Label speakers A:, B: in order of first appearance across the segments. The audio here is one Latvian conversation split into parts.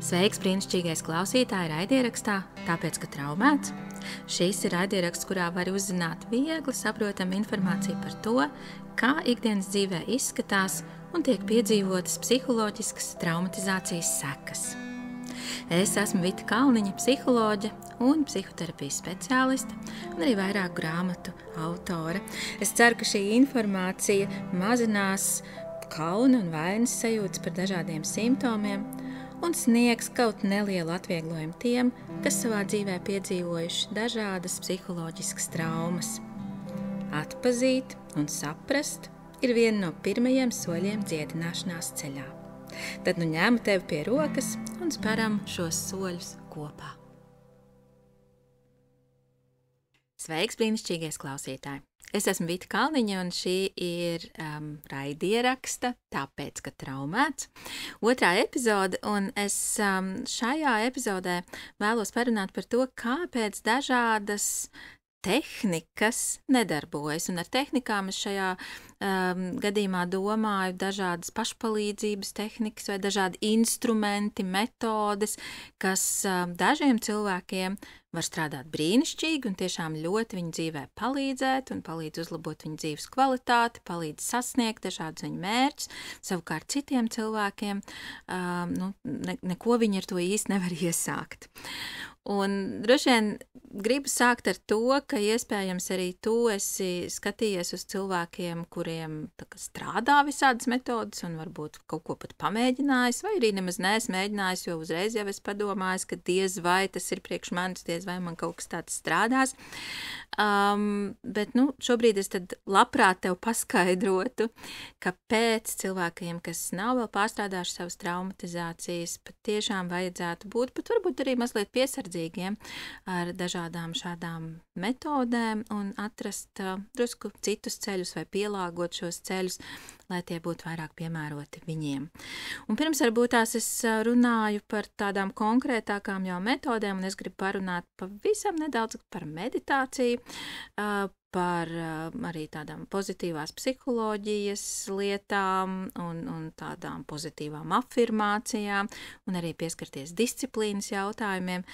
A: Sveiks, brīnišķīgais klausītāji raidierakstā, tāpēc, ka traumēts. Šis ir raidieraksts, kurā var uzzināt viegli saprotamu informāciju par to, kā ikdienas dzīvē izskatās un tiek piedzīvotas psiholoģiskas traumatizācijas sekas. Es esmu Vita Kalniņa, psiholoģe un psihoterapijas speciāliste, un arī vairāku grāmatu autore. Es ceru, ka šī informācija mazinās kauna un vainas sajūtas par dažādiem simptomiem un sniegs kaut nelielu atvieglojumu tiem, kas savā dzīvē piedzīvojuši dažādas psiholoģiskas traumas. Atpazīt un saprast ir viena no pirmajiem soļiem dziedināšanās ceļā. Tad nu ņemu tevi pie rokas un speram šos soļus kopā. Sveiks, brīnišķīgais klausītāji! Es esmu Vita Kalniņa, un šī ir raidieraksta, tāpēc, ka traumēts, 2. epizode, un es šajā epizodē vēlos parunāt par to, kāpēc dažādas tehnikas nedarbojas, un ar tehnikām es šajā gadījumā domāju dažādas pašpalīdzības tehnikas vai dažādi instrumenti, metodes, kas dažiem cilvēkiem var strādāt brīnišķīgi un tiešām ļoti viņu dzīvē palīdzēt un palīdz uzlabot viņu dzīves kvalitāti, palīdz sasniegt dažādus viņu mērķus. Savukārt citiem cilvēkiem neko viņi ar to īsti nevar iesākt. Un droši vien gribu sākt ar to, ka iespējams arī tu esi skatījies uz cilvēkiem, kuriem strādā visādas metodas un varbūt kaut ko pat pamēģinājis, vai arī nemaz neesmu mēģinājis, jo uzreiz jau es padomājis, ka diez vai tas ir priekš manis, diez vai man kaut kas tāds strādās. Bet šobrīd es tad labprāt tev paskaidrotu, kāpēc cilvēkiem, kas nav vēl pārstrādājuši savas traumatizācijas, pat tiešām vajadzētu būt, pat varbūt arī mazliet piesardzīgiem ar dažādām šādām metodēm un atrast drusku citus ceļus vai pielāgot šos ceļus, lai tie būtu vairāk piemēroti viņiem. Un pirms varbūt tās es runāju par tādām konkrētākām jau metodēm, un es gribu parunāt pavisam nedaudz par meditāciju, par arī tādām pozitīvās psiholoģijas lietām un tādām pozitīvām afirmācijām un arī pieskarties disciplīnas jautājumiem.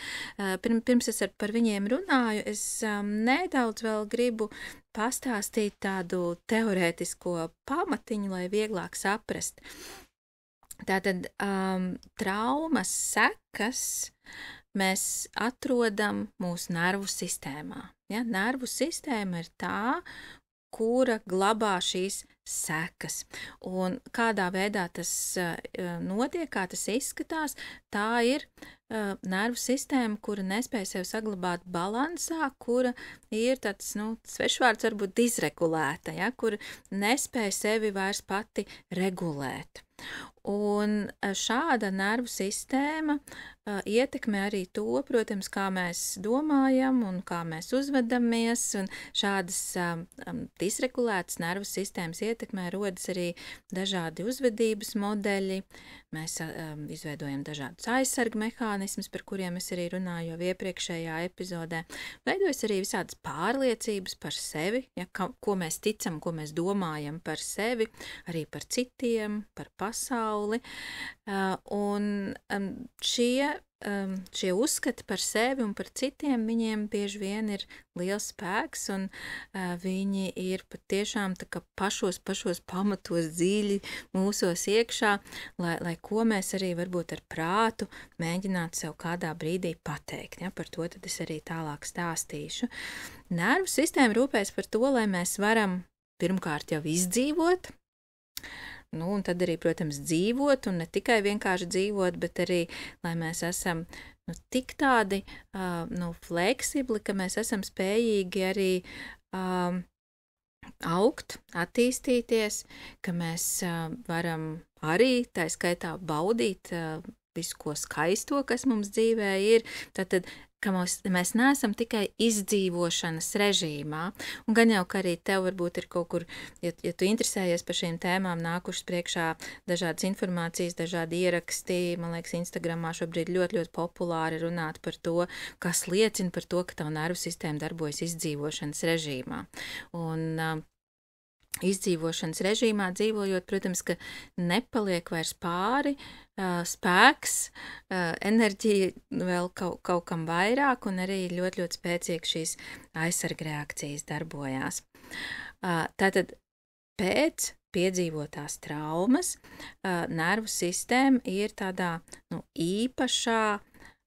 A: Pirms es par viņiem runāju, es nedaudz vēl gribu pastāstīt tādu teorētisko pamatiņu, lai vieglāk saprast. Tātad traumas sekas mēs atrodam mūsu nervu sistēmā. Ja? Nervu sistēma ir tā, kura glabā šīs sekas. Un kādā veidā tas notiek, kā tas izskatās, tā ir nervu sistēma, kura nespēja sev saglabāt balansā, kura ir tāds, svešvārds varbūt disregulēta, ja? Kura nespēja sevi vairs pati regulēt. Un šāda nervu sistēma ietekmē arī to, protams, kā mēs domājam un kā mēs uzvedamies, un šādas disregulētas nervu sistēmas ietekmē rodas arī dažādi uzvedības modeļi. Mēs izveidojam dažādus aizsargu mehānismus, par kuriem es arī runāju jau iepriekšējā epizodē. Veidojas arī visādas pārliecības par sevi, ja, ko mēs ticam, ko mēs domājam par sevi, arī par citiem, par pasauli. Un šie uzskati par sevi un par citiem, viņiem bieži vien ir liels spēks, un viņi ir patiešām tā kā pašos pamatos dziļi mūsos iekšā, lai ko mēs arī varbūt ar prātu mēģinātu sev kādā brīdī pateikt. Ja? Par to tad es arī tālāk stāstīšu. Nervu sistēma rūpēs par to, lai mēs varam pirmkārt jau izdzīvot, un tad arī, protams, dzīvot, un ne tikai vienkārši dzīvot, bet arī, lai mēs esam tik tādi fleksibli, ka mēs esam spējīgi arī augt, attīstīties, ka mēs varam arī tā skaitā baudīt visu, ko skaisto, kas mums dzīvē ir. Tātad, ka mēs neesam tikai izdzīvošanas režīmā, un gan jau, ka arī tev varbūt ir kaut kur, ja tu interesējies par šīm tēmām, nākušas priekšā dažādas informācijas, dažādi ieraksti, man liekas, Instagramā šobrīd ļoti populāri runāt par to, kas liecina par to, ka tavu nervu sistēma darbojas izdzīvošanas režīmā. Un izdzīvošanas režīmā dzīvojot, protams, ka nepaliek vairs pāri spēks, enerģija vēl kaut kam vairāk, un arī ļoti, ļoti spēcīgi šīs aizsarga reakcijas darbojās. Tātad pēc piedzīvotās traumas nervu sistēma ir tādā īpašā,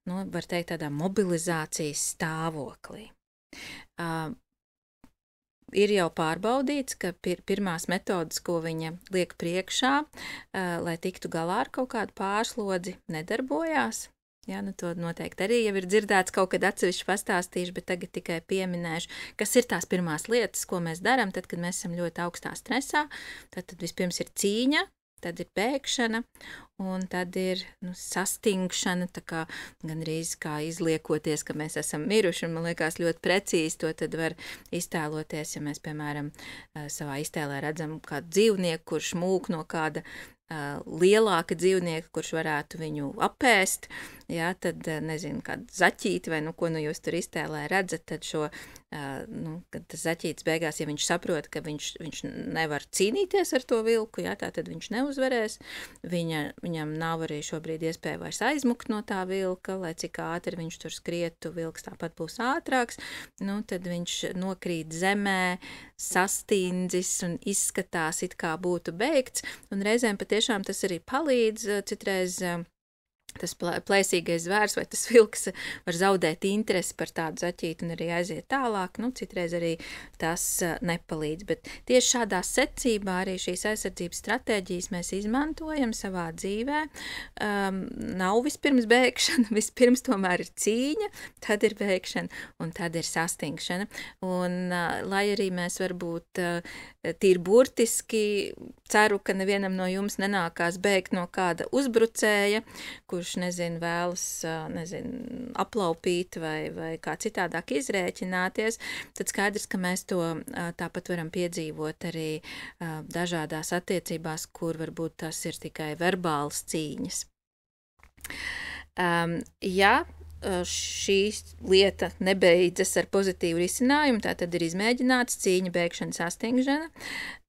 A: var teikt, tādā mobilizācijas stāvoklī. Ir jau pārbaudīts, ka pirmās metodas, ko viņa liek priekšā, lai tiktu galā ar kaut kādu pārslodzi, nedarbojās. Jā, to noteikti arī jau ir dzirdēts, kaut kad atsevišķi pastāstīšu, bet tagad tikai pieminēšu, kas ir tās pirmās lietas, ko mēs darām, tad, kad mēs esam ļoti augstā stresā. Tad vispirms ir cīņa, tad ir bēgšana, un tad ir sastingšana, tā kā gandrīz kā izliekoties, ka mēs esam miruši, un man liekas ļoti precīzi to tad var iztēloties, ja mēs, piemēram, savā iztēlē redzam kādu dzīvnieku, kurš mūk no kāda lielāka dzīvnieka, kurš varētu viņu apēst, jā, tad, nezinu, kādu zaķīti vai, ko jūs tur iztēlē redzat, tad kad tas zaķītis beigās, ja viņš saprot, ka viņš nevar cīnīties ar to vilku, jā, tā tad viņš neuzvarēs, viņam nav arī šobrīd iespēja vairs aizmukt no tā vilka, lai cik ātri viņš tur skrietu, vilks tāpat būs ātrāks, tad viņš nokrīt zemē, sastindzis un izskatās it kā būtu beigts, un reizēm patiešām tas arī palīdz, citreiz tas plēsīgais zvērs vai tas vilks var zaudēt interesi par tādu zaķīti un arī aiziet tālāk, citreiz arī tas nepalīdz, bet tieši šādā secībā arī šīs aizsardzības stratēģijas mēs izmantojam savā dzīvē. Nav vispirms bēgšana, vispirms tomēr ir cīņa, tad ir bēgšana un tad ir sastingšana, un lai arī mēs varbūt tīri burtiski ceru, ka nevienam no jums nenākās bēgt no kāda uzbrucēja, kurš, vēlas, aplaupīt vai kā citādāk izrēķināties, tad skaidrs, ka mēs to tāpat varam piedzīvot arī dažādās attiecībās, kur varbūt tas ir tikai verbāls cīņas. Ja šī lieta nebeidzas ar pozitīvu risinājumu, tā tad ir izmēģināts cīņa, bēgšana, sastingšana,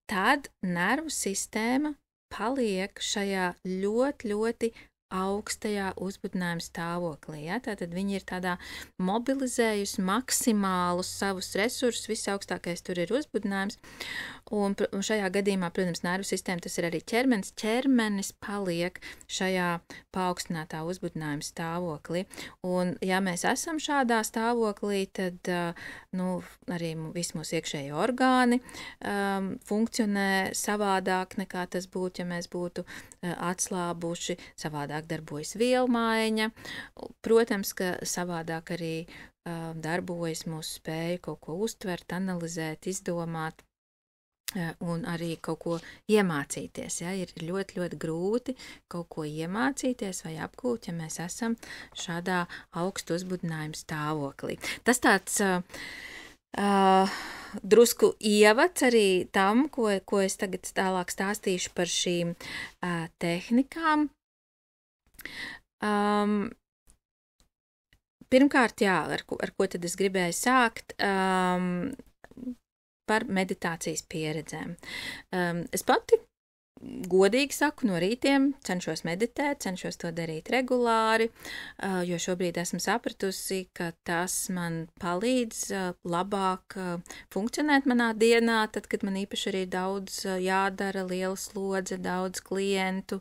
A: tad nervu sistēma paliek šajā ļoti, ļoti augstajā uzbudinājuma stāvoklī. Ja? Tātad viņi ir tādā mobilizējusi maksimālus savus resursus, visaugstākais tur ir uzbudinājums, un šajā gadījumā, protams, nervu sistēma, tas ir arī ķermenis paliek šajā paaugstinātā uzbudinājuma stāvoklī, un ja mēs esam šādā stāvoklī, tad arī visi mūsu iekšēji orgāni funkcionē savādāk nekā tas būtu, ja mēs būtu atslābuši, savādāk darbojas vielmaiņa, protams, ka savādāk arī darbojas mūsu spēja kaut ko uztvert, analizēt, izdomāt, un arī kaut ko iemācīties. Ja? Ir ļoti, ļoti grūti kaut ko iemācīties vai apgūt, ja mēs esam šādā augstu uzbudinājuma stāvoklī. Tas tāds drusku ievads arī tam, ko es tagad tālāk stāstīšu par šīm tehnikām. Pirmkārt, jā, ar ko tad es gribēju sākt, par meditācijas pieredzēm. Es pati godīgi saku, no rītiem cenšos meditēt, cenšos to darīt regulāri, jo šobrīd esmu sapratusi, ka tas man palīdz labāk funkcionēt manā dienā, tad, kad man īpaši arī daudz jādara, liela slodze, daudz klientu.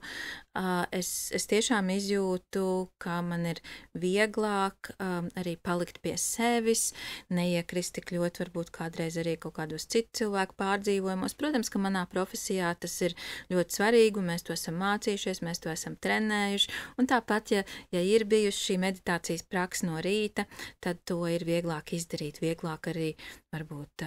A: Es tiešām izjūtu, ka man ir vieglāk arī palikt pie sevis, neiekrist tik ļoti varbūt kādreiz arī kaut kādos citu cilvēku pārdzīvojumos. Protams, ka manā profesijā tas ir ļoti svarīgi, un mēs to esam mācījušies, mēs to esam trenējuši, un tāpat, ja ir bijusi šī meditācijas praksa no rīta, tad to ir vieglāk izdarīt, vieglāk arī varbūt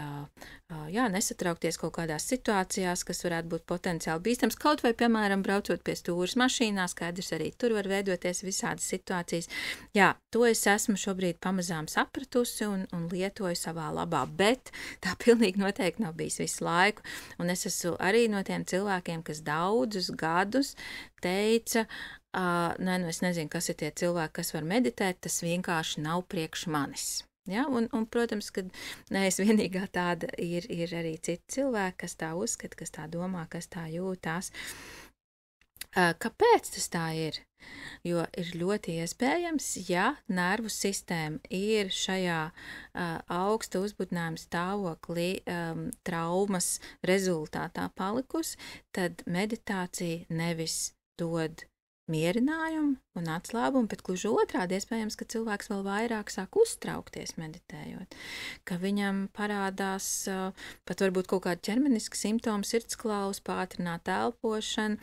A: nesatraukties kaut kādās situācijās, kas varētu būt potenciāli bīstams, kaut vai, piemēram, braucot pie stūras mašīnā, skaidrs arī tur var veidoties visādas situācijas. Jā, to es esmu šobrīd pamazām sapratusi un lietoju savā labā, bet tā pilnīgi noteikti nav bijis visu laiku, un es esmu arī no tiem cilvēkiem, kas daudzus gadus teica, es nezinu, kas ir tie cilvēki, kas var meditēt, tas vienkārši nav priekš manis. Ja? Un, protams, ka nees vienīgā tāda ir arī citi cilvēki, kas tā uzskata, kas tā domā, kas tā jūtās. Kāpēc tas tā ir? Jo ir ļoti iespējams, ja nervu sistēma ir šajā augsta uzbudinājuma stāvoklī traumas rezultātā palikusi, tad meditācija nevis dod mierinājumu un atslābumu, bet gluži otrādi iespējams, ka cilvēks vēl vairāk sāk uztraukties meditējot, ka viņam parādās pat varbūt kaut kāda ķermeniska simptoma, sirdsklaus, pātrināta elpošana,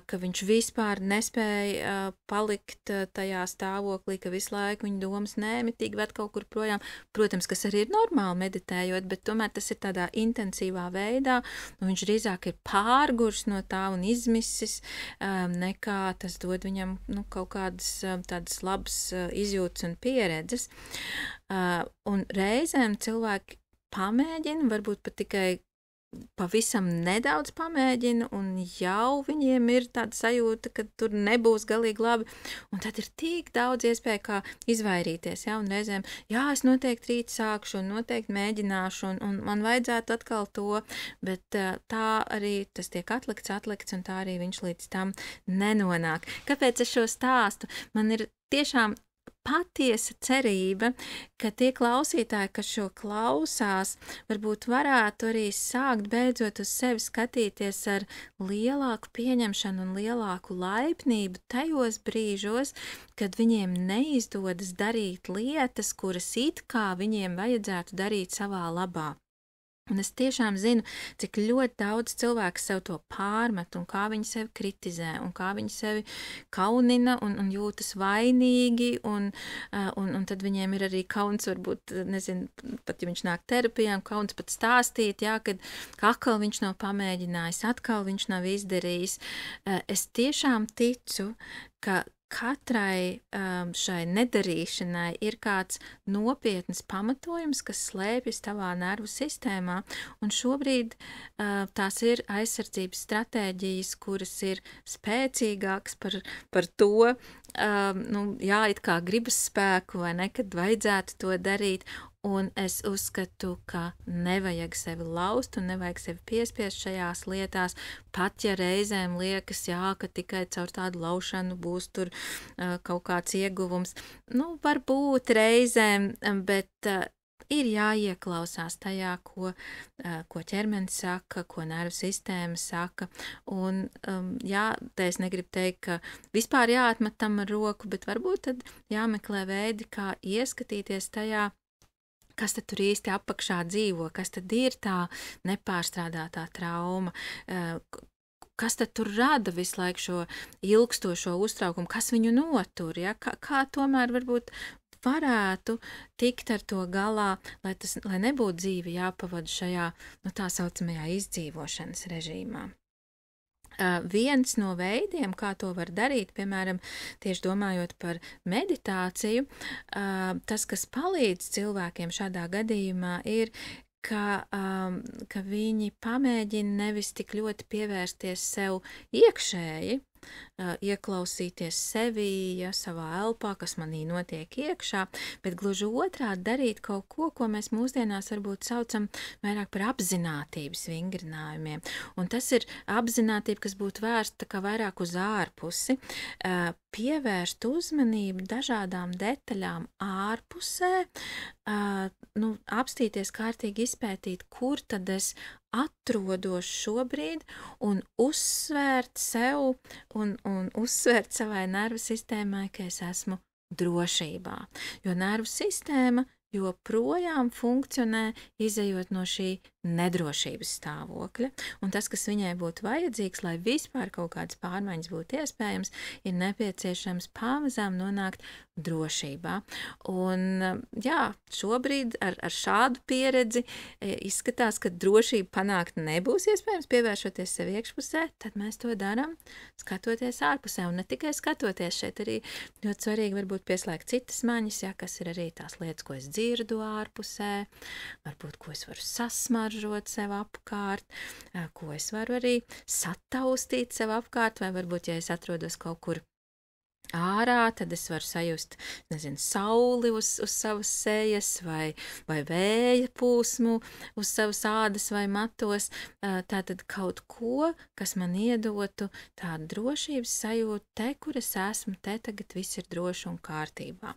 A: ka viņš vispār nespēja palikt tajā stāvoklī, ka visu laiku viņa domas nemitīgi ved kaut kur projām. Protams, kas arī ir normāli meditējot, bet tomēr tas ir tādā intensīvā veidā, un viņš drīzāk ir pārgurs no tā un izmisis, nekā tas dod viņam kaut kādas tādas labas izjūtas un pieredzes. Un reizēm cilvēki pamēģina, varbūt pat tikai pavisam nedaudz pamēģina, un jau viņiem ir tāda sajūta, ka tur nebūs galīgi labi, un tad ir tik daudz iespēju, kā izvairīties, ja, un reizēm, jā, es noteikti rīt sākšu, un noteikti mēģināšu, un man vajadzētu atkal to, bet tā arī tas tiek atlikts, un tā arī viņš līdz tam nenonāk. Kāpēc es šo stāstu? Man ir tiešām patiesa cerība, ka tie klausītāji, kas šo klausās, varbūt varētu arī sākt beidzot uz sevi skatīties ar lielāku pieņemšanu un lielāku laipnību tajos brīžos, kad viņiem neizdodas darīt lietas, kuras it kā viņiem vajadzētu darīt savā labā. Un es tiešām zinu, cik ļoti daudz cilvēku sev to pārmet, un kā viņi sevi kritizē, un kā viņi sevi kaunina un jūtas vainīgi, un tad viņiem ir arī kauns, varbūt, nezinu, pat ja viņš nāk terapijām, kauns pat stāstīt, jā, kad atkal viņš nav pamēģinājis, atkal viņš nav izdarījis. Es tiešām ticu, ka katrai šai nedarīšanai ir kāds nopietns pamatojums, kas slēpjas tavā nervu sistēmā, un šobrīd tās ir aizsardzības stratēģijas, kuras ir spēcīgākas par to, jā, it kā gribas spēku, vai ne, kad vajadzētu to darīt, un es uzskatu, ka nevajag sevi laust un nevajag sevi piespiest šajās lietās, pat ja reizēm liekas, jā, ka tikai caur tādu laušanu būs tur kaut kāds ieguvums. Varbūt reizēm, bet ir jāieklausās tajā, ko ķermenis saka, ko nervu sistēma saka, un jā, te es negribu teikt, ka vispār jāatmet tam ar roku, bet varbūt tad jāmeklē veidi, kā ieskatīties tajā, kas tad tur īsti apakšā dzīvo, kas tad ir tā nepārstrādātā trauma, kas tad tur rada visu laiku šo ilgstošo uztraukumu, kas viņu notur, ja? Kā tomēr varbūt varētu tikt ar to galā, lai nebūtu dzīve jāpavada šajā, tā saucamajā izdzīvošanas režīmā. Viens no veidiem, kā to var darīt, piemēram, tieši domājot par meditāciju, tas, kas palīdz cilvēkiem šādā gadījumā, ir, ka viņi pamēģina nevis tik ļoti pievērsties sev iekšēji, ieklausīties sevī, ja, savā elpā, kas manī notiek iekšā, bet gluži otrādi darīt kaut ko, ko mēs mūsdienās varbūt saucam vairāk par apzinātības vingrinājumiem. Un tas ir apzinātība, kas būtu vērsta kā vairāk uz ārpusi, pievērst uzmanību dažādām detaļām ārpusē, apstīties kārtīgi izpētīt, kur tad es atrodos šobrīd, un uzsvērt sev un uzsvērt savai nervu sistēmai, ka es esmu drošībā. Jo nervu sistēma joprojām funkcionē, izejot no šī nedrošības stāvokļa, un tas, kas viņai būtu vajadzīgs, lai vispār kaut kādas pārmaiņas būtu iespējams, ir nepieciešams pamazām nonākt drošībā. Un, jā, šobrīd ar šādu pieredzi izskatās, ka drošību panākt nebūs iespējams pievēršoties sev iekšpusē, tad mēs to darām skatoties ārpusē, un ne tikai skatoties, šeit arī ļoti svarīgi varbūt pieslēgt citas maņas, ja, kas ir arī tās lietas, ko es dzirdu ārpusē, varbūt, ko es varu sasmaržot sev apkārt, ko es varu arī sataustīt sev apkārt, vai varbūt, ja es atrodos kaut kur ārā, tad es varu sajust, nezinu, sauli uz savas sejas vai vēja pūsmu uz savas ādas vai matos. Tātad kaut ko, kas man iedotu tādu drošības sajūtu, te, kur es esmu, te tagad viss ir droši un kārtībā.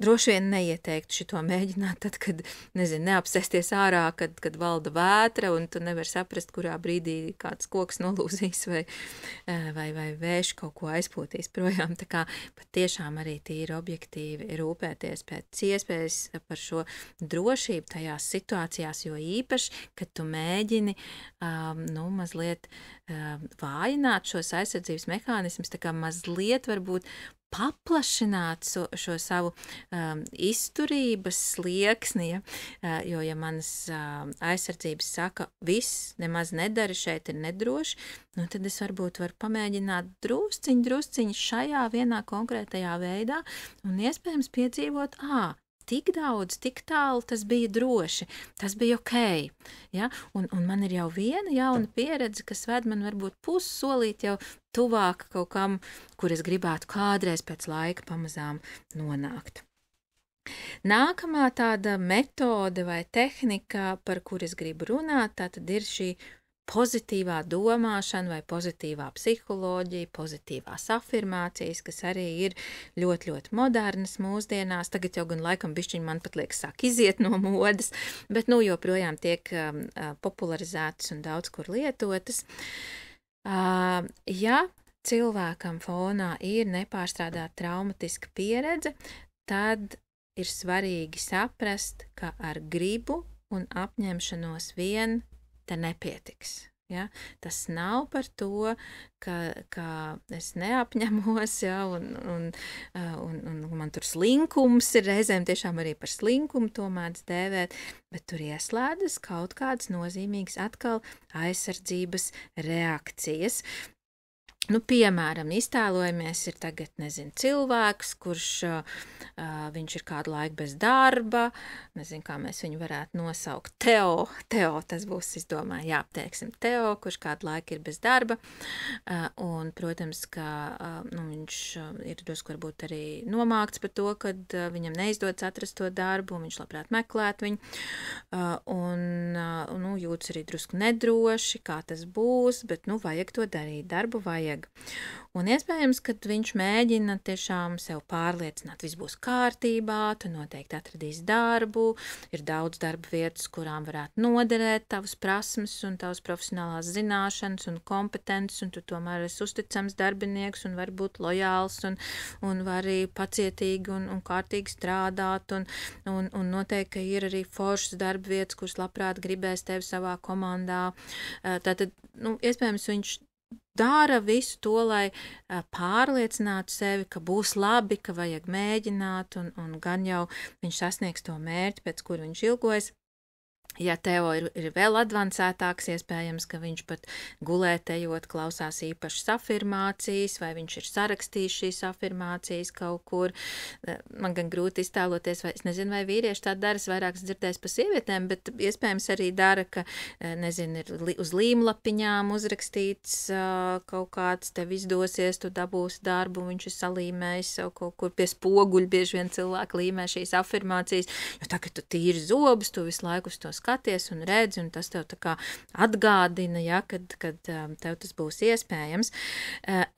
A: Droši vien neieteiktu šito mēģināt tad, kad, nezinu, neapsēsties ārā, kad valda vētra un tu nevar saprast, kurā brīdī kāds koks nolūzīs vai vējš kaut ko aizpūtīs projām. Tā kā patiešām arī tīri objektīvi rūpēties pēc iespējas par šo drošību tajās situācijās, jo īpaši, kad tu mēģini mazliet vājināt šos aizsardzības mehānismus, tā kā mazliet varbūt paplašināt šo savu izturības slieksni, jo, ja manas aizsardzības saka, viss nemaz nedara, šeit ir nedroši, tad es varbūt varu pamēģināt drusciņi šajā vienā konkrētajā veidā un iespējams piedzīvot, tik daudz, tik tālu tas bija droši, tas bija ok. Ja? Un man ir jau viena jauna pieredze, kas ved man varbūt pussolīt jau tuvāk kaut kam, kur es gribētu kādreiz pēc laika pamazām nonākt. Nākamā tāda metode vai tehnika, par kur es gribu runāt, tātad ir šī pozitīvā domāšana vai pozitīvā psiholoģija, pozitīvās afirmācijas, kas arī ir ļoti, ļoti modernas mūsdienās. Tagad jau gan laikam bišķiņ man pat liekas sāk iziet no modes, bet joprojām tiek popularizētas un daudz kur lietotas. Ja cilvēkam fonā ir nepārstrādāta traumatiska pieredze, tad ir svarīgi saprast, ka ar gribu un apņemšanos vien te nepietiks. Ja? Tas nav par to, ka es neapņemos, ja? un man tur slinkums ir, reizēm tiešām arī par slinkumu to mēdz dēvēt, bet tur ieslēdzas kaut kādas nozīmīgas atkal aizsardzības reakcijas. Piemēram, iztēlojamies, ir tagad, nezinu, cilvēks, kurš viņš ir kādu laiku bez darba, nezinu, kā mēs viņu varētu nosaukt, Teo, tas būs, es domāju, teiksim, Teo, kurš kādu laiku ir bez darba, un, protams, ka viņš ir drusku varbūt arī nomākts par to, kad viņam neizdodas atrast to darbu, un viņš labprāt meklēt viņu, un jūtas arī drusku nedroši, kā tas būs, bet, vajag to darīt, darbu vajag. Un iespējams, kad viņš mēģina tiešām sev pārliecināt, viss būs kārtībā, tu noteikti atradīsi darbu, ir daudz darba vietas, kurām varētu noderēt tavas prasmes un tavas profesionālās zināšanas un kompetences, un tu tomēr esi uzticams darbinieks un vari būt lojāls un vari pacietīgi un kārtīgi strādāt, un noteikti, ka ir arī foršas darba vietas, kuras labprāt gribēs tevi savā komandā. Tātad, iespējams, viņš dara visu to, lai pārliecinātu sevi, ka būs labi, ka vajag mēģināt, un gan jau viņš sasniegs to mērķi, pēc kura viņš ilgojas. Ja Teo ir vēl advancētāks, iespējams, ka viņš pat gulētējot klausās īpašas afirmācijas, vai viņš ir sarakstījis šīs afirmācijas kaut kur. Man gan grūti iztēloties, vai es nezinu, vai vīrieši tā dara, es vairāk dzirdēs pa sievietēm, bet iespējams arī dara, ka, nezinu, ir uz līmlapiņām uzrakstīts kaut kāds, tev izdosies, tu dabūsi darbu, viņš ir salīmējis sev kaut kur pie spoguļa, bieži vien cilvēki līmē šīs afirmācijas, jo tā, ka tu tīri zobus, tu visu laiku uz to skaties un redzi, un tas tev tā kā atgādina, ja, kad tev tas būs iespējams.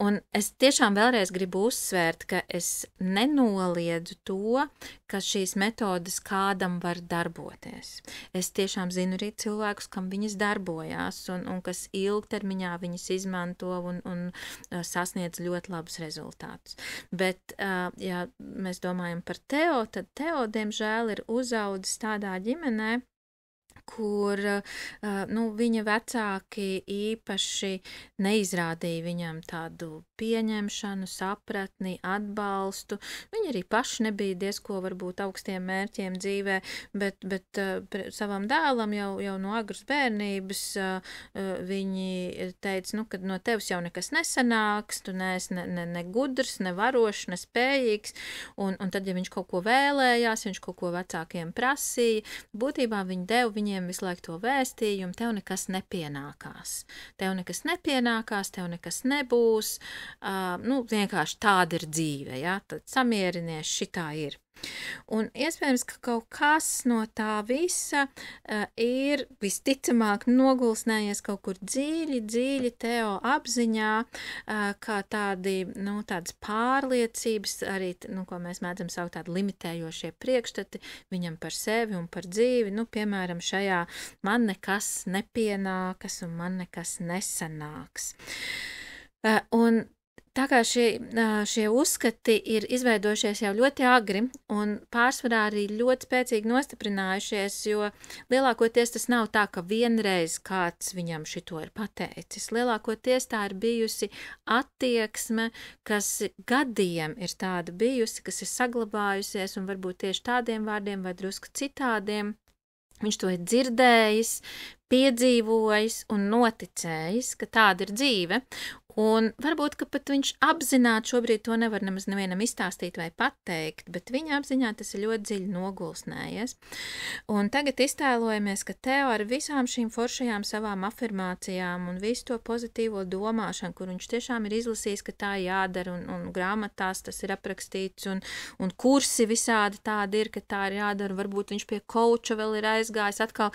A: Un es tiešām vēlreiz gribu uzsvērt, ka es nenoliedzu to, ka šīs metodas kādam var darboties. Es tiešām zinu arī cilvēkus, kam viņas darbojās, un kas ilgtermiņā viņas izmanto un sasniedz ļoti labus rezultātus. Bet, ja mēs domājam par Teo, tad Teo, diemžēl, ir uzaudzis tādā ģimenē, kur viņa vecāki īpaši neizrādīja viņam tādu pieņemšanu, sapratni, atbalstu. Viņi arī paši nebija diezko varbūt augstiem mērķiem dzīvē, bet savam dēlam jau no agras bērnības viņi teica, ka no tevis jau nekas nesanāks, tu neesi ne gudrs, ne varošs, ne spējīgs, un tad, ja viņš kaut ko vēlējās, viņš kaut ko vecākiem prasīja, būtībā viņi deva viņiem saņem visu laiku to vēstījumu, tev nekas nepienākās. Tev nekas nebūs, vienkārši tāda ir dzīve, ja? Tad samierinies, šitā ir. Un iespējams, ka kaut kas no tā visa ir visticamāk nogulsnējies kaut kur dziļi Teo apziņā, kā tādas pārliecības, arī, ko mēs mēdzam saukt tādi limitējošie priekšstati viņam par sevi un par dzīvi, piemēram, šajā man nekas nepienākas un man nekas nesanāks. Un tā kā šie uzskati ir izveidojušies jau ļoti agri un pārsvarā arī ļoti spēcīgi nostiprinājušies, jo lielākoties tas nav tā, ka vienreiz kāds viņam šito ir pateicis. Lielākoties tā ir bijusi attieksme, kas gadiem ir tāda bijusi, kas ir saglabājusies un varbūt tieši tādiem vārdiem vai drusku citādiem. Viņš to ir dzirdējis, piedzīvojis un noticējis, ka tāda ir dzīve, un varbūt, ka pat viņš apzināti šobrīd to nevar nemaz nevienam izstāstīt vai pateikt, bet viņa apziņā tas ir ļoti dziļi nogulsnējies. Un tagad iztēlojamies, ka Teo ar visām šīm foršajām savām afirmācijām un visu to pozitīvo domāšanu, kur viņš tiešām ir izlasījis, ka tā jādara, un grāmatās tas ir aprakstīts, un kursi visādi tādi ir, ka tā ir jādara, varbūt viņš pie kouča vēl ir aizgājis, atkal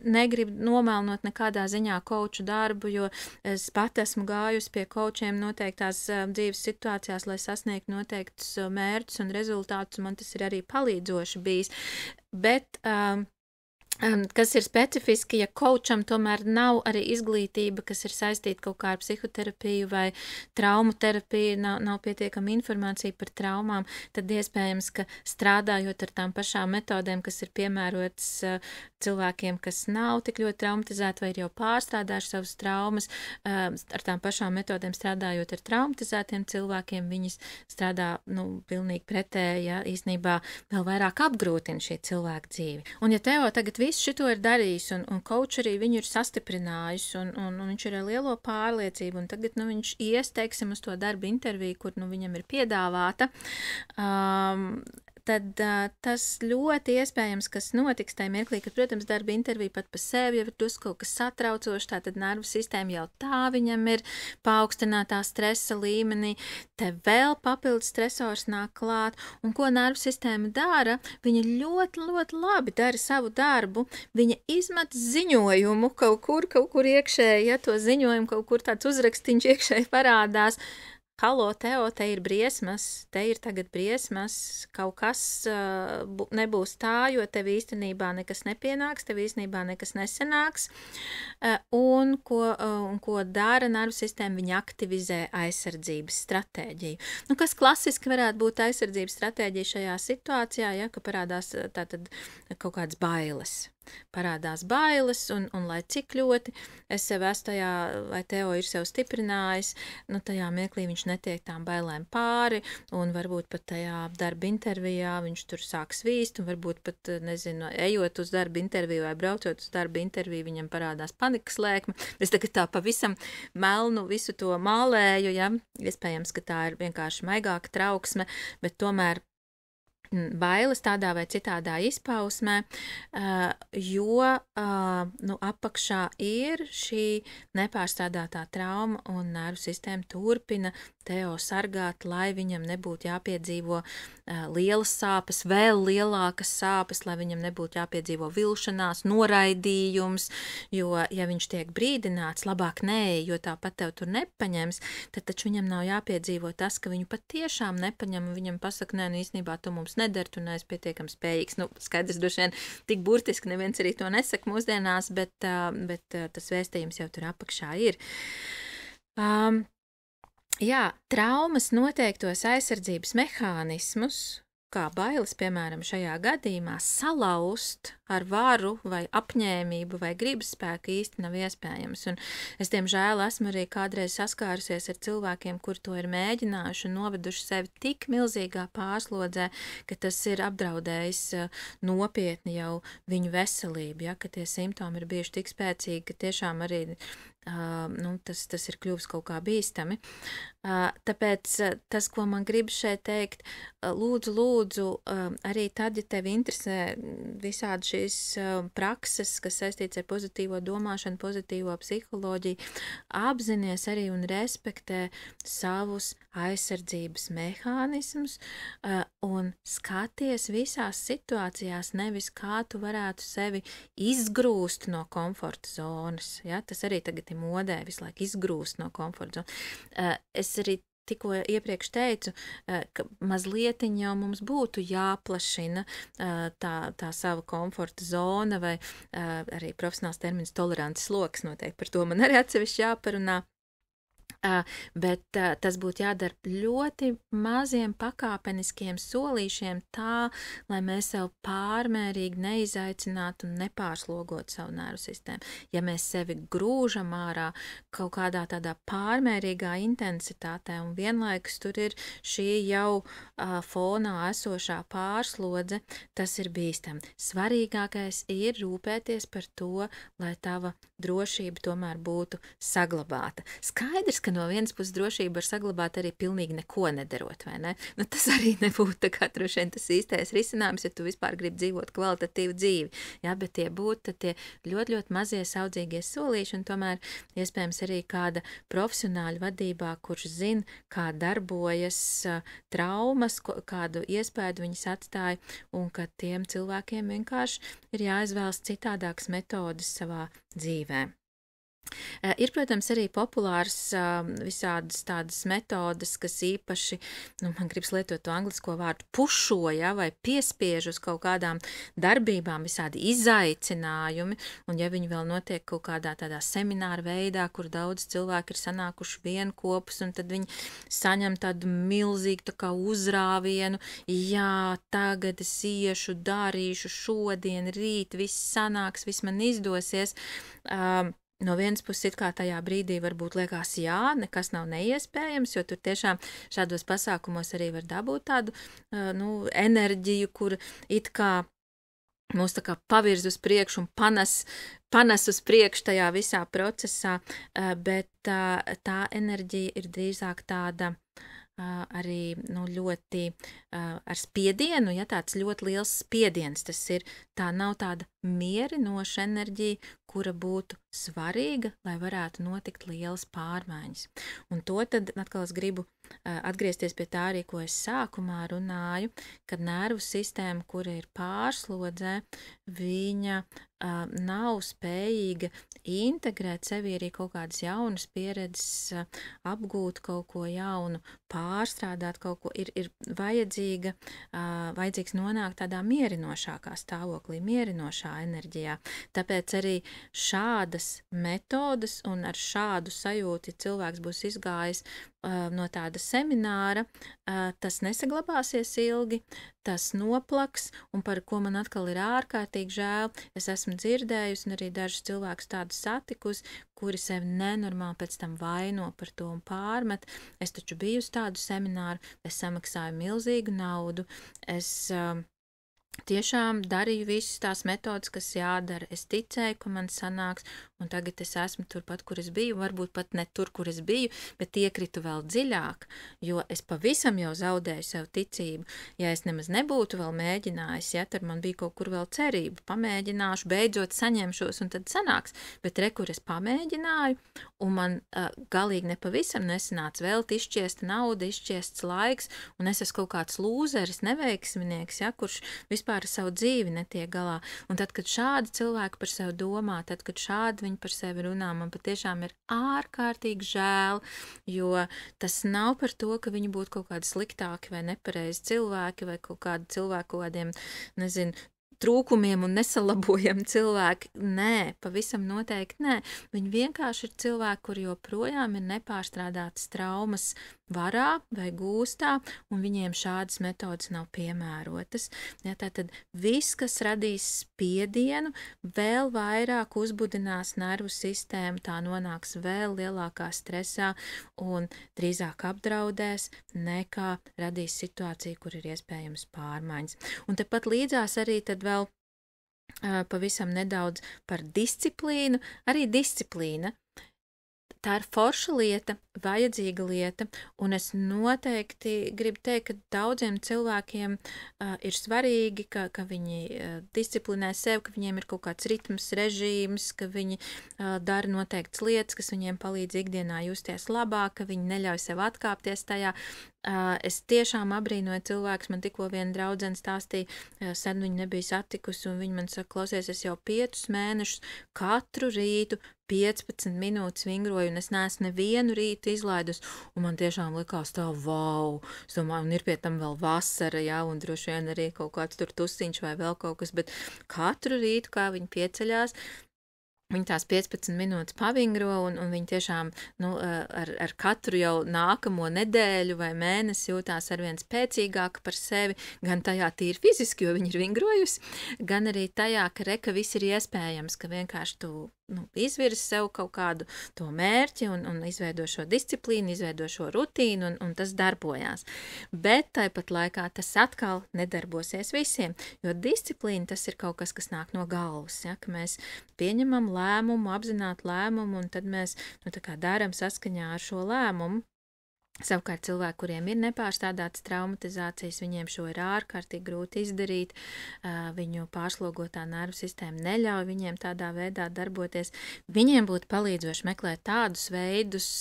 A: negrib nomelnot nekādā ziņā kouču darbu, jo es pat esmu gājusi pie koučiem noteiktās dzīves situācijās, lai sasniegtu noteiktus mērķus un rezultātus, man tas ir arī palīdzoši bijis. Bet kas ir specifiski, ja koučam tomēr nav arī izglītība, kas ir saistīta kaut kā ar psihoterapiju vai traumu terapiju, nav pietiekama informācija par traumām, tad iespējams, ka strādājot ar tām pašām metodēm, kas ir piemērotas cilvēkiem, kas nav tik ļoti traumatizēti vai ir jau pārstrādājuši savas traumas, ar tām pašām metodēm strādājot ar traumatizētiem cilvēkiem, viņi strādā, pilnīgi pretēji, ja, īstenībā vēl vairāk apgrūtina šī cilvēka dzīvi. Un ja Teo tagad visu šito ir darījis, un kouč arī viņu ir sastiprinājis, un viņš ir ar lielo pārliecību, un tagad, viņš ies, teiksim, uz to darba interviju, kur, viņam ir piedāvāta, tad tas ļoti iespējams, kas notiks tajā mirklī, kad, protams, darba intervija pat pa sevi jau ir drusku kaut kas satraucoši, tātad nervu sistēma jau tā viņam ir paaugstinātā stresa līmenī, te vēl papildus stresors nāk klāt, un ko nervu sistēma dara, viņa ļoti, ļoti labi dara savu darbu, viņa izmet ziņojumu kaut kur iekšēji, ja to ziņojumu kaut kur tāds uzrakstīņš iekšēji parādās. Halo, Teo, te ir briesmas, te ir tagad briesmas, kaut kas nebūs tā, jo tev īstenībā nekas nepienāks, tev īstenībā nekas nesanāks, un ko dara nervu sistēma, viņa aktivizē aizsardzības stratēģiju. Kas klasiski varētu būt aizsardzības stratēģija šajā situācijā, ja, ka parādās tātad kaut kādas bailes. Parādās bailes, un lai cik ļoti es sev esmu tajā, vai Teo ir sev stiprinājis, tajā mirklī viņš netiek tām bailēm pāri, un varbūt pat tajā darba intervijā viņš tur sāk svīst, un varbūt pat, ejot uz darba interviju vai braucot uz darba interviju, viņam parādās panikas lēkme. Es tagad tā pavisam melnu visu to mālēju, ja, iespējams, ka tā ir vienkārši maigāka trauksme, bet tomēr bailes tādā vai citādā izpausmē, jo apakšā ir šī nepārstrādātā trauma, un nervu sistēma turpina Teo sargāt, lai viņam nebūtu jāpiedzīvo lielas sāpes, vēl lielākas sāpes, lai viņam nebūtu jāpiedzīvo vilšanās, noraidījums, jo, ja viņš tiek brīdināts, labāk nē, jo tāpat tev tur nepaņems, tad taču viņam nav jāpiedzīvo tas, ka viņu patiešām nepaņem, un viņam pasaka, nē, īstenībā tu mums nedara, tu neesi pietiekami spējīgs. Skaidrs, droši vien tik burtiski neviens arī to nesaka mūsdienās, bet tas vēstījums jau tur apakšā ir. Jā, traumas noteiktos aizsardzības mehānismus, kā bailes, piemēram, šajā gadījumā, salauzt ar varu vai apņēmību vai gribas spēku īsti nav iespējams. Un es, diemžēl, esmu arī kādreiz saskārusies ar cilvēkiem, kur to ir mēģinājuši un noveduši sevi tik milzīgā pārslodzē, ka tas ir apdraudējis nopietni jau viņu veselību, ja, ka tie simptomi ir bijuši tik spēcīgi, ka tiešām arī tas ir kļuvis kaut kā bīstami. Tāpēc tas, ko man grib šeit teikt, lūdzu, arī tad, ja tevi interesē visādi šīs prakses, kas saistīts ar pozitīvo domāšanu, pozitīvo psiholoģiju, apzinies arī un respektē savus aizsardzības mehānismus un skaties visās situācijās, nevis kā tu varētu sevi izgrūst no komforta zonas. Ja? Tas arī tagad ir modē, visu laiku izgrūst no komforta zonas. Es arī tikko iepriekš teicu, ka mazlietiņ jau mums būtu jāplašina tā sava komforta zona vai arī profesionāls termins tolerants sloks noteikti. Par to man arī atsevišķi jāparunā. Bet tas būtu jādara ļoti maziem pakāpeniskiem solīšiem tā, lai mēs sev pārmērīgi neizaicinātu un nepārslogotu savu nervu sistēmu. Ja mēs sevi grūžam ārā kaut kādā tādā pārmērīgā intensitātē un vienlaikus tur ir šī jau fonā esošā pārslodze, tas ir bīstami. Svarīgākais ir rūpēties par to, lai tava drošība tomēr būtu saglabāta. Skaidrs, ka no vienas puses drošība var saglabāt arī pilnīgi neko nedarot, vai ne? Tas arī nebūtu tā kā droši vien tas īstais risinājums, ja tu vispār gribi dzīvot kvalitatīvu dzīvi. Jā, bet tie būtu tie ļoti, ļoti mazie saudzīgie solīši, un tomēr iespējams arī kāda profesionāļa vadībā, kurš zina, kā darbojas traumas, kādu iespēju viņas atstāja, un ka tiem cilvēkiem vienkārši ir jāizvēlas citādākas metodas savā dzīvē. Ir, protams, arī populārs visādas tādas metodas, kas īpaši, man gribas lietot to anglisko vārdu, pušo, ja, vai piespiež uz kaut kādām darbībām, visādi izaicinājumi, un ja viņi vēl notiek kaut kādā tādā semināra veidā, kur daudz cilvēki ir sanākuši vienkopus, un tad viņi saņem tādu milzīgu tā kā uzrāvienu, jā, tagad es iešu, darīšu, šodien, rīt, viss sanāks, viss man izdosies. No vienas puses, it kā tajā brīdī varbūt liekas, jā, nekas nav neiespējams, jo tur tiešām šādos pasākumos arī var dabūt tādu, enerģiju, kur it kā mūs tā kā pavirz uz priekšu un panes uz priekšu tajā visā procesā, bet tā enerģija ir drīzāk tāda arī ļoti ar spiedienu, ja tāds ļoti liels spiediens tas ir, tā nav tāda mierinoša enerģija, kura būtu svarīga, lai varētu notikt lielas pārmaiņas. Un to tad atkal es gribu atgriezties pie tā arī, ko es sākumā runāju, kad nervu sistēma, kura ir pārslodzē, viņa nav spējīga integrēt sevī arī kaut kādas jaunas pieredzes, apgūt kaut ko jaunu, pārstrādāt kaut ko, ir vajadzīgs nonākt tādā mierinošākā stāvoklī, mierinošā enerģijā. Tāpēc arī šādas metodas un ar šādu sajūtu, ja cilvēks būs izgājis no tāda semināra, tas nesaglabāsies ilgi, tas noplaks, un par ko man atkal ir ārkārtīgi žēl, es esmu dzirdējusi un arī dažus cilvēkus tādus satikusi, kuri sevi nenormāli pēc tam vaino par to un pārmet. Es taču biju uz tādu semināru, es samaksāju milzīgu naudu, es tiešām darīju visas tās metodas, kas jādara. Es ticēju, ka man sanāks, un tagad es esmu turpat, kur es biju, varbūt pat ne tur, kur es biju, bet iekritu vēl dziļāk, jo es pavisam jau zaudēju sev ticību. Ja es nemaz nebūtu vēl mēģinājis, ja, tad man bija kaut kur vēl cerība, pamēģināšu, beidzot saņemšos, un tad sanāks. Bet kur es pamēģināju, un man galīgi nepavisam nesanāca vēl izšķiesta nauda, izšķiests laiks, un es esmu kaut kāds lūzeris, neveiksminieks, ja, kurš vispār ar savu dzīvi netiek galā. Un tad, kad šādi cilvēki par sevi domā, tad, kad šādi viņi par sevi runā, man patiešām ir ārkārtīgi žēl, jo tas nav par to, ka viņi būtu kaut kādi sliktāki vai nepareizi cilvēki vai kaut kādi cilvēki kaut kādiem, trūkumiem un nesalabojami cilvēki. Nē, pavisam noteikti nē. Viņi vienkārši ir cilvēki, kur joprojām ir nepārstrādātas traumas varā vai gūstā, un viņiem šādas metodas nav piemērotas. Ja, tātad viss, kas radīs spiedienu, vēl vairāk uzbudinās nervu sistēmu, tā nonāks vēl lielākā stresā un drīzāk apdraudēs, nekā radīs situāciju, kur ir iespējams pārmaiņas. Un tepat līdzās arī tad vēl pavisam nedaudz par disciplīnu. Arī disciplīna tā ir forša lieta, vajadzīga lieta, un es noteikti gribu teikt, ka daudziem cilvēkiem ir svarīgi, ka viņi disciplinē sevi, ka viņiem ir kaut kāds ritms, režīms, ka viņi dara noteiktas lietas, kas viņiem palīdz ikdienā justies labāk, ka viņi neļauj sev atkāpties tajā. Es tiešām abrīnoju cilvēkus, man tikko viena draudzene stāstīja, sen viņa nebija satikusi, un viņa man saka, klausies, es jau 5 mēnešus katru rītu 15 minūtes vingroju, un es neesmu nevienu rītu izlaidus, un man tiešām likās tā, vau, es domāju, un ir pie tam vēl vasara, jā, un droši vien arī kaut kāds tur tusiņš vai vēl kaut kas, bet katru rītu, kā viņi pieceļās, viņi tās 15 minūtes pavingro, un viņi tiešām ar katru jau nākamo nedēļu vai mēnesi jūtās arvien spēcīgāka par sevi, gan tajā tīri fiziski, jo viņi ir vingrojusi, gan arī tajā, ka reka viss ir iespējams, ka vienkārši tu izvirzi sev kaut kādu to mērķi un izveido šo disciplīnu, izveido šo rutīnu, un tas darbojās. Bet tāpat laikā tas atkal nedarbosies visiem, jo disciplīna tas ir kaut kas, kas nāk no galvas, ja, ka mēs pieņemam lēmumu, apzinātu lēmumu, un tad mēs darām saskaņā ar šo lēmumu. Savukārt cilvēki, kuriem ir nepārstrādātas traumatizācijas, viņiem šo ir ārkārtīgi grūti izdarīt, viņu pārslogotā nervu sistēma neļauj viņiem tādā veidā darboties. Viņiem būtu palīdzoši meklēt tādus veidus,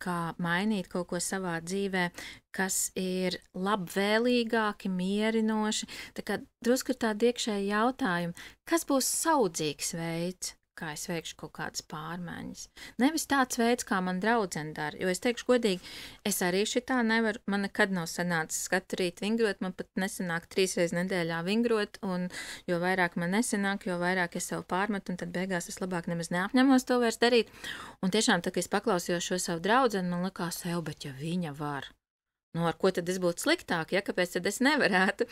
A: kā mainīt kaut ko savā dzīvē, kas ir labvēlīgāki, mierinoši. Tā kā drusku tādi iekšēji jautājumi, kas būs saudzīgs veids, kā es veikšu kaut kādas pārmaiņas. Nevis tāds veids, kā man draudzene dara, jo es teikšu godīgi, es arī šitā nevaru, man nekad nav sanācis katru rītu vingrot, man pat nesanāk 3 reizes nedēļā vingrot, un jo vairāk man nesanāk, jo vairāk es sev pārmetu, un tad beigās es labāk nemaz neapņemos to vairs darīt. Un tiešām, tā kā es paklausījos šo savu draudzeni, man likās, bet ja viņa var, ar ko tad es būtu sliktāk, ja, kāpēc tad es nevarētu?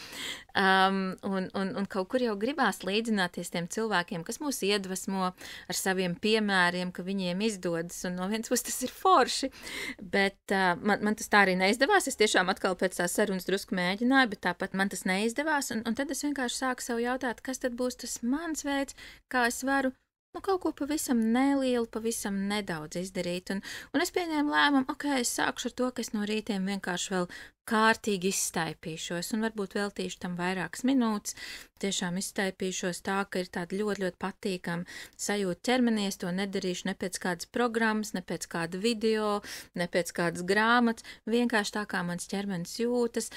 A: Un kaut kur jau gribās līdzināties tiem cilvēkiem, kas mūs iedvesmo ar saviem piemēriem, ka viņiem izdodas, un no vienas puses tas ir forši, bet man tas tā arī neizdevās, es tiešām atkal pēc tās sarunas drusku mēģināju, bet tāpat man tas neizdevās, un tad es vienkārši sāku sev jautāt, kas tad būs tas mans veids, kā es varu kaut ko pavisam nelielu, pavisam nedaudz izdarīt, un es pieņēmu lēmumu, es sākšu ar to, ka es no rītiem vienkārši vēl kārtīgi izstaipīšos, un varbūt veltīšu tam vairākas minūtes, tiešām izstaipīšos tā, ka ir tāda ļoti, ļoti patīkama sajūta ķermenī, es to nedarīšu ne pēc kādas programmas, ne pēc kāda video, ne pēc kādas grāmatas, vienkārši tā kā mans ķermenis jūtas,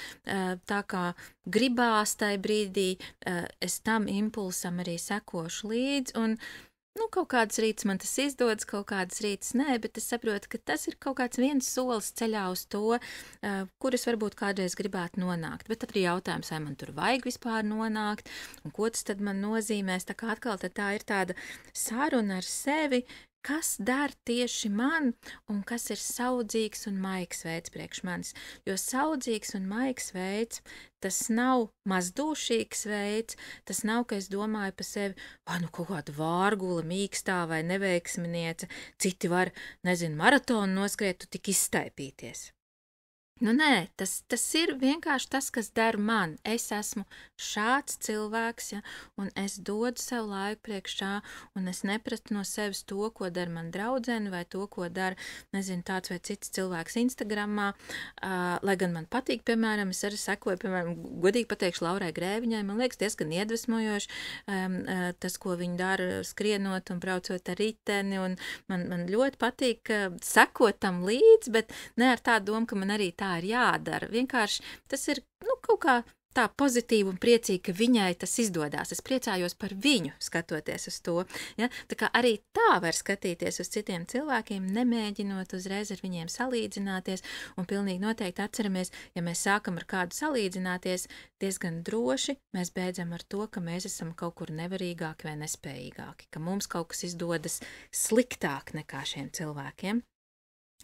A: tā kā gribās tai brīdī, es tam impulsam arī sekošu līdz, un kaut kāds rīts man tas izdodas, kaut kāds rīts nē, bet es saprotu, ka tas ir kaut kāds viens solis ceļā uz to, kur es varbūt kādreiz gribētu nonākt. Bet tad arī jautājums, vai man tur vajag vispār nonākt, un ko tas tad man nozīmēs. Tā kā atkal tā ir tāda saruna ar sevi, kas dara tieši man, un kas ir saudzīgs un maigs veids priekš manis. Jo saudzīgs un maigs veids, tas nav mazdūšīgs veids, tas nav, ka es domāju par sevi, vai kaut kāda vārgula, mīkstā vai neveiksminiece, citi var, maratonu noskriet, tu tik izstaipīties. Nē, tas ir vienkārši tas, kas dara man. Es esmu šāds cilvēks, ja, un es dodu sev laiku priekšā, un es neprastu no sevis to, ko dara man draudzene, vai to, ko dara, tāds vai cits cilvēks Instagramā, lai gan man patīk, piemēram, es arī sekoju, piemēram, godīgi pateikšu Laurai Grēviņai, man liekas diezgan iedvesmojoši, tas, ko viņa dara skrienot un braucot ar riteni, un man ļoti patīk sekot tam līdz, bet ne ar tā domu, ka man arī tā ir jādara. Vienkārši tas ir, kaut kā tā pozitīvi un priecīgi, ka viņai tas izdodās. Es priecājos par viņu, skatoties uz to. Ja? Tā kā arī tā var skatīties uz citiem cilvēkiem, nemēģinot uzreiz ar viņiem salīdzināties, un pilnīgi noteikti atceramies, ja mēs sākam ar kādu salīdzināties, diezgan droši mēs beidzam ar to, ka mēs esam kaut kur nevarīgāki vai nespējīgāki, ka mums kaut kas izdodas sliktāk nekā šiem cilvēkiem.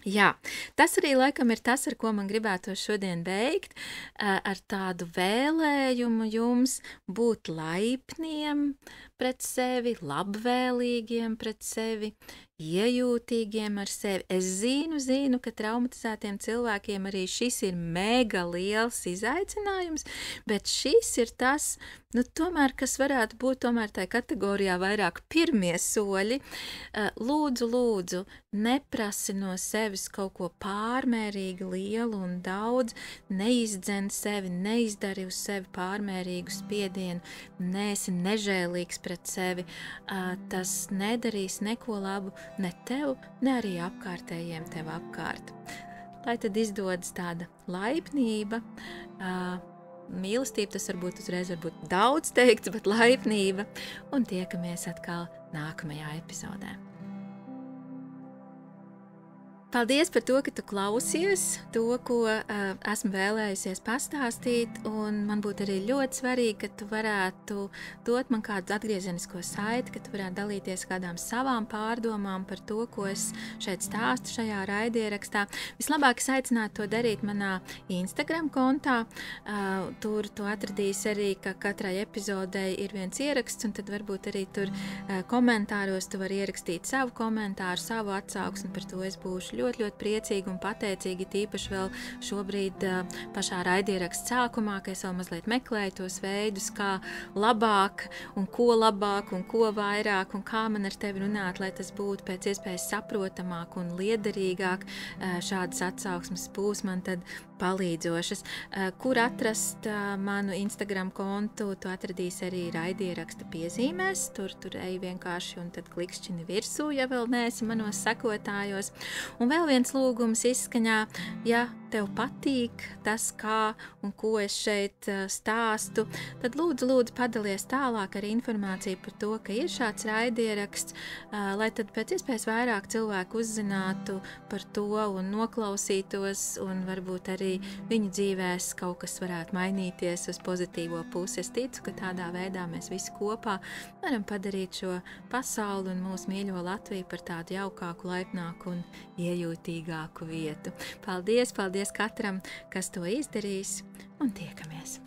A: Jā, tas arī laikam ir tas, ar ko man gribētu šodien beigt, ar tādu vēlējumu jums būt laipniem pret sevi, labvēlīgiem pret sevi, iejūtīgiem ar sevi. Es zinu, ka traumatizētiem cilvēkiem arī šis ir mega liels izaicinājums, bet šis ir tas, tomēr, kas varētu būt tomēr tai kategorijā vairāk pirmie soļi. Lūdzu, neprasi no sevis kaut ko pārmērīgi lielu un daudz, neizdzen sevi, neizdari uz sevi pārmērīgu spiedienu, neesi nežēlīgs pret sevi, tas nedarīs neko labu ne tev, ne arī apkārtējiem tev apkārt. Lai tad izdodas tāda laipnība, mīlestība, tas uzreiz varbūt daudz teikts, bet laipnība, un tiekamies atkal nākamajā epizodē. Paldies par to, ka tu klausies to, ko esmu vēlējusies pastāstīt, un man būtu arī ļoti svarīgi, ka tu varētu dot man kādu atgriezenisko saiti, ka tu varētu dalīties kādām savām pārdomām par to, ko es šeit stāstu šajā raidierakstā. Vislabāk es aicinātu to darīt manā Instagram kontā. Tur tu atradīsi arī, ka katrai epizodei ir viens ieraksts, un tad varbūt arī tur komentāros tu vari ierakstīt savu komentāru, savu atsauksmi, par to es būšu ļoti, ļoti priecīgi un pateicīgi, tīpaši vēl šobrīd pašā raidieraksta sākumā, ka es vēl mazliet meklēju tos veidus, kā labāk un ko vairāk un kā man ar tevi runāt, lai tas būtu pēc iespējas saprotamāk un liederīgāk. Šādas atsauksmes būs man tad palīdzošas. Kur atrast manu Instagram kontu, tu atradīsi arī raidieraksta piezīmēs, tur ej vienkārši un tad klikšķini virsū, ja vēl neesi manos sekotājos. Un vēl viens lūgums izskaņā, ja tev patīk tas, kā un ko es šeit stāstu, tad lūdzu padalies tālāk ar informāciju par to, ka ir šāds raidieraksts, lai tad pēc iespējas vairāk cilvēku uzzinātu par to un noklausītos, un varbūt arī viņu dzīvēs kaut kas varētu mainīties uz pozitīvo pusi. Es ticu, ka tādā veidā mēs visi kopā varam padarīt šo pasauli un mūsu mīļo Latviju par tādu jaukāku, laipnāku un iejūtīgāku vietu. Paldies katram, kas to izdarīs, un tiekamies!